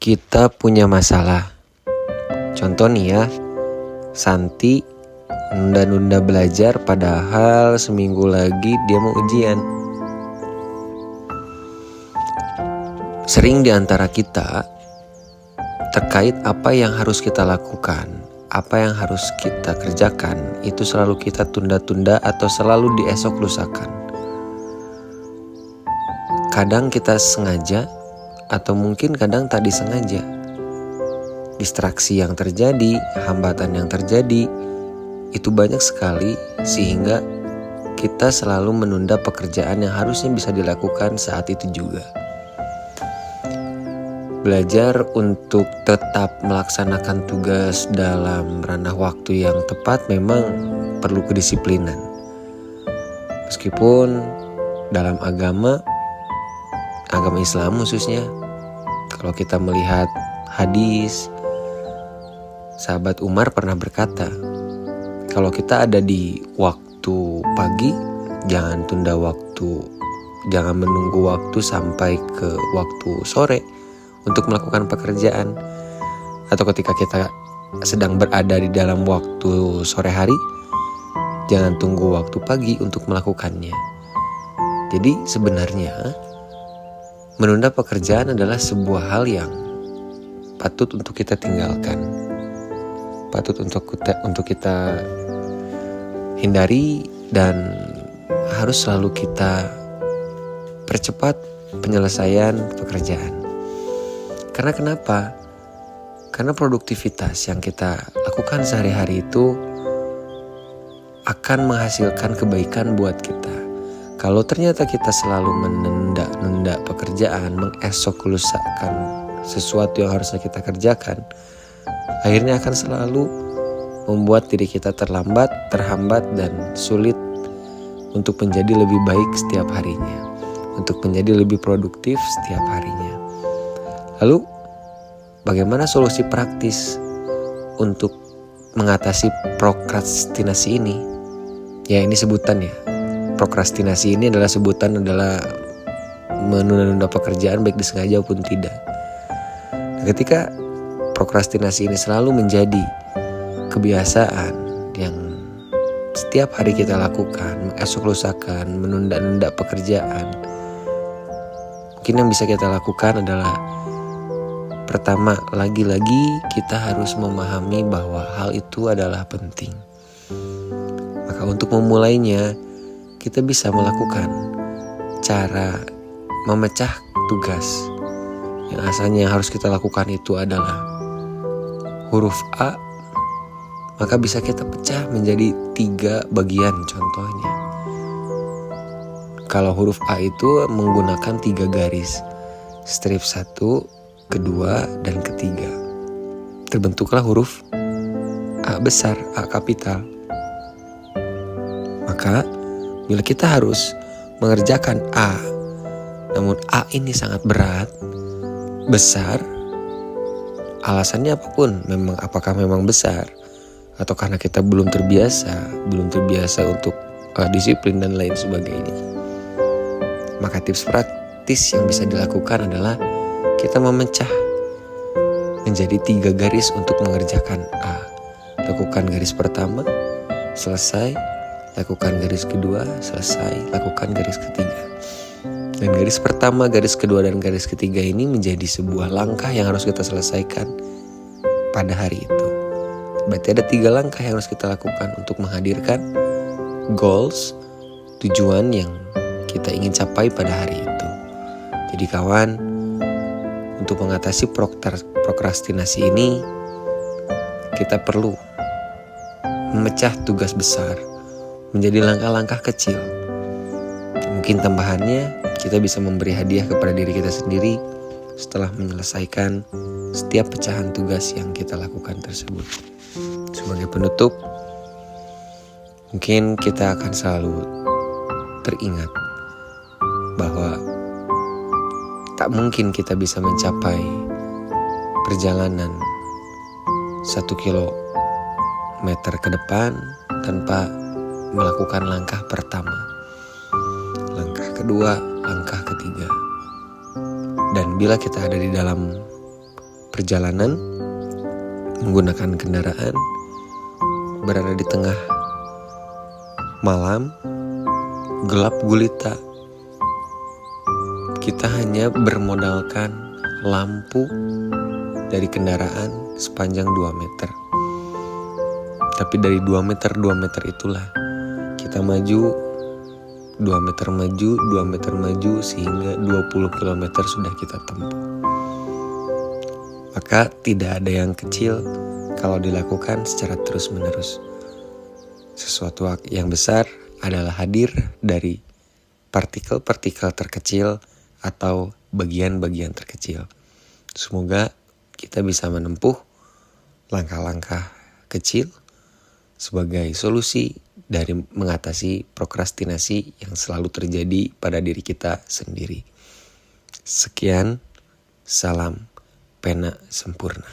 Kita punya masalah. Contoh nih ya, Santi nunda-nunda belajar padahal seminggu lagi dia mau ujian. Sering di antara kita terkait apa yang harus kita lakukan, apa yang harus kita kerjakan, itu selalu kita tunda-tunda atau selalu diesok lusakan. Kadang kita sengaja atau mungkin kadang tak disengaja. Distraksi yang terjadi, hambatan yang terjadi, itu banyak sekali sehingga kita selalu menunda pekerjaan yang harusnya bisa dilakukan saat itu juga. Belajar untuk tetap melaksanakan tugas dalam ranah waktu yang tepat memang perlu kedisiplinan. Meskipun dalam agama Islam khususnya, kalau kita melihat hadis, sahabat Umar pernah berkata, kalau kita ada di waktu pagi, jangan tunda waktu, jangan menunggu waktu sampai ke waktu sore untuk melakukan pekerjaan. Atau ketika kita sedang berada di dalam waktu sore hari, jangan tunggu waktu pagi untuk melakukannya. Jadi sebenarnya menunda pekerjaan adalah sebuah hal yang patut untuk kita tinggalkan, patut untuk kita hindari, dan harus selalu kita percepat penyelesaian pekerjaan. Karena kenapa? Karena produktivitas yang kita lakukan sehari-hari itu akan menghasilkan kebaikan buat kita. Kalau ternyata kita selalu menunda pekerjaan, mengesok-lusakan sesuatu yang harusnya kita kerjakan, akhirnya akan selalu membuat diri kita terlambat, terhambat, dan sulit untuk menjadi lebih baik setiap harinya, untuk menjadi lebih produktif setiap harinya. Lalu, bagaimana solusi praktis untuk mengatasi prokrastinasi ini? Ya, ini sebutan ya. Prokrastinasi ini adalah sebutan adalah menunda-nunda pekerjaan baik disengaja maupun tidak. Nah, ketika prokrastinasi ini selalu menjadi kebiasaan yang setiap hari kita lakukan, mengesok-lusakan, menunda-nunda pekerjaan, mungkin yang bisa kita lakukan adalah pertama, lagi-lagi kita harus memahami bahwa hal itu adalah penting. Maka untuk memulainya, kita bisa melakukan cara memecah tugas. Yang asalnya yang harus kita lakukan itu adalah huruf A, maka bisa kita pecah menjadi 3 bagian contohnya. Kalau huruf A itu menggunakan 3 garis, strip 1, kedua, dan ketiga. Terbentuklah huruf A besar, A kapital. Maka bila kita harus mengerjakan A, namun A ini sangat berat, besar, alasannya apapun, apakah memang besar, atau karena kita belum terbiasa untuk disiplin dan lain sebagainya, maka tips praktis yang bisa dilakukan adalah kita memecah menjadi 3 garis untuk mengerjakan A. Lakukan garis pertama, selesai. Lakukan garis kedua, selesai. Lakukan garis ketiga. Dan garis pertama, garis kedua, dan garis ketiga ini menjadi sebuah langkah yang harus kita selesaikan pada hari itu. Berarti ada 3 langkah yang harus kita lakukan untuk menghadirkan goals, tujuan yang kita ingin capai pada hari itu. Jadi kawan, untuk mengatasi prokrastinasi ini, kita perlu memecah tugas besar menjadi langkah-langkah kecil. Mungkin tambahannya, kita bisa memberi hadiah kepada diri kita sendiri setelah menyelesaikan setiap pecahan tugas yang kita lakukan tersebut. Sebagai penutup, mungkin kita akan selalu teringat bahwa tak mungkin kita bisa mencapai perjalanan 1 kilometer ke depan tanpa melakukan langkah pertama, langkah kedua, langkah ketiga. Dan bila kita ada di dalam perjalanan, menggunakan kendaraan, berada di tengah malam, gelap gulita. Kita hanya bermodalkan lampu dari kendaraan sepanjang 2 meter. Tapi dari 2 meter itulah kita maju, 2 meter maju, 2 meter maju, sehingga 20 km sudah kita tempuh. Maka tidak ada yang kecil kalau dilakukan secara terus-menerus. Sesuatu yang besar adalah hadir dari partikel-partikel terkecil atau bagian-bagian terkecil. Semoga kita bisa menempuh langkah-langkah kecil sebagai solusi dari mengatasi prokrastinasi yang selalu terjadi pada diri kita sendiri. Sekian, salam pena sempurna.